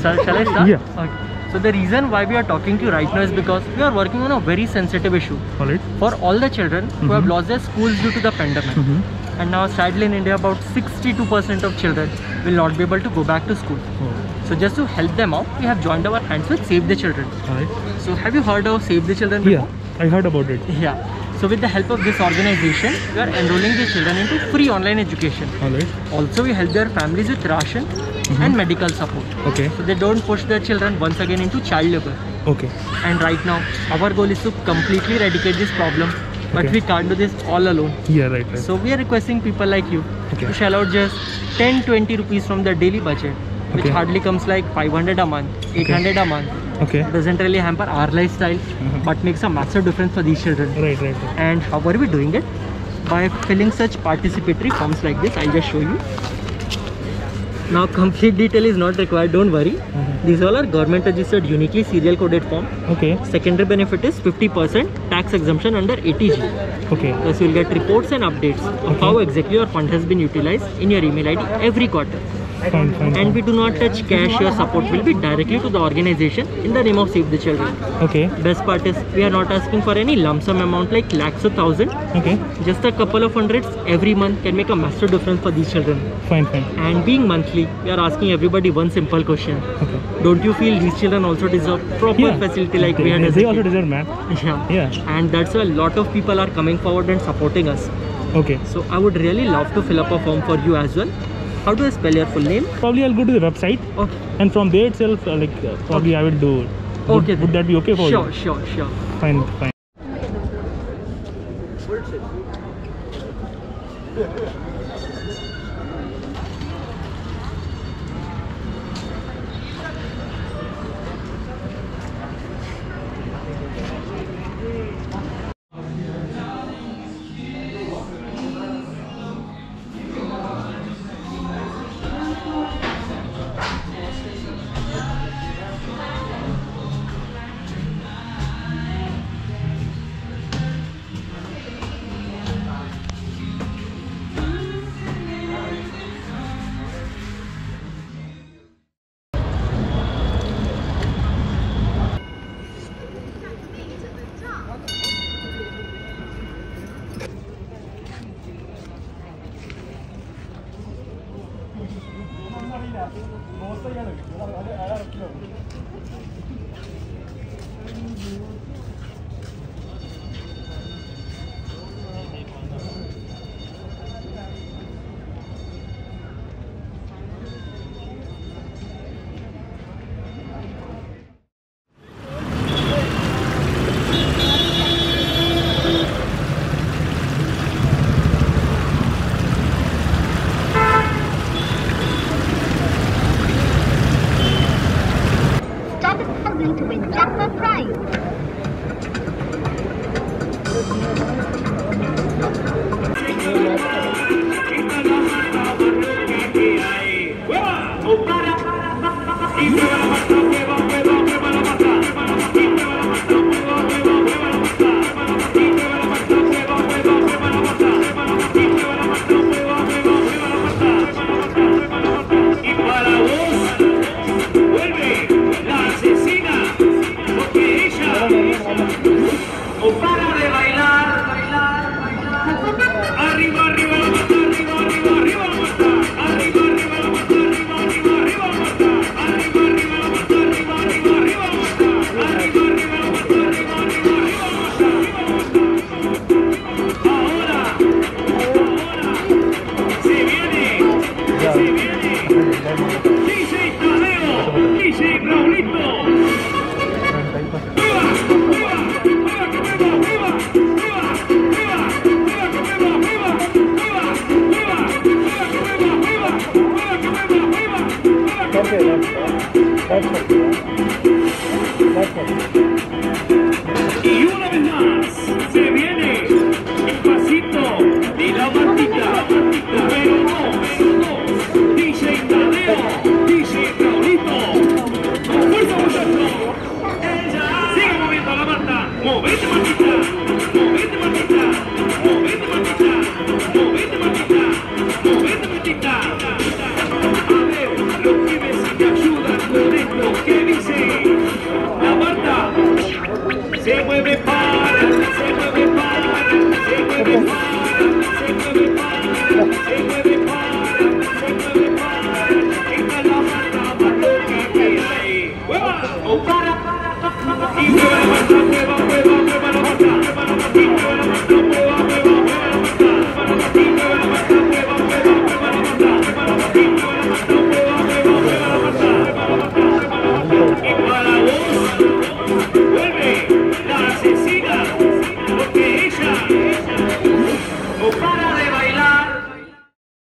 Sir, shall I start? Yeah. Okay. So the reason why we are talking to you right now is because we are working on a very sensitive issue. Alright. For all the children who have lost their schools due to the pandemic. And now sadly in India about 62% of children will not be able to go back to school. So just to help them out, we have joined our hands with Save the Children. Alright. So have you heard of Save the Children before? Yeah, I heard about it. Yeah. So with the help of this organization, we are enrolling the children into free online education. Alright. Also we help their families with ration and medical support. Okay. So they don't push their children once again into child labor. Okay. And right now, our goal is to completely eradicate this problem. But we can't do this all alone. Yeah, right. So we are requesting people like you to shell out just 10-20 rupees from their daily budget, which hardly comes like 500 a month, 800 a month. Okay. It doesn't really hamper our lifestyle, but makes a massive difference for these children. Right. And how are we doing it? By filling such participatory forms like this. I'll just show you. Now complete detail is not required, don't worry. These all are government registered uniquely serial coded form. Okay. Secondary benefit is 50% tax exemption under 80G. Okay. Plus you will get reports and updates of how exactly your fund has been utilized in your email ID every quarter. Fine. And we do not touch cash. Your support will be directly to the organization in the name of Save the Children. Okay. Best part is we are not asking for any lump sum amount like lakhs or thousand. Okay. Just a couple of hundreds every month can make a massive difference for these children. Fine. And being monthly, we are asking everybody one simple question. Okay. Don't you feel these children also deserve proper facility like we had as a They also kid? deserve, man. Yeah. And that's why a lot of people are coming forward and supporting us. Okay. So I would really love to fill up a form for you as well. How do I spell your full name? Probably I'll go to the website. Okay. And from there itself, probably I will do. Would that be okay for you? Sure. Fine. To win jackpot prize. Opa!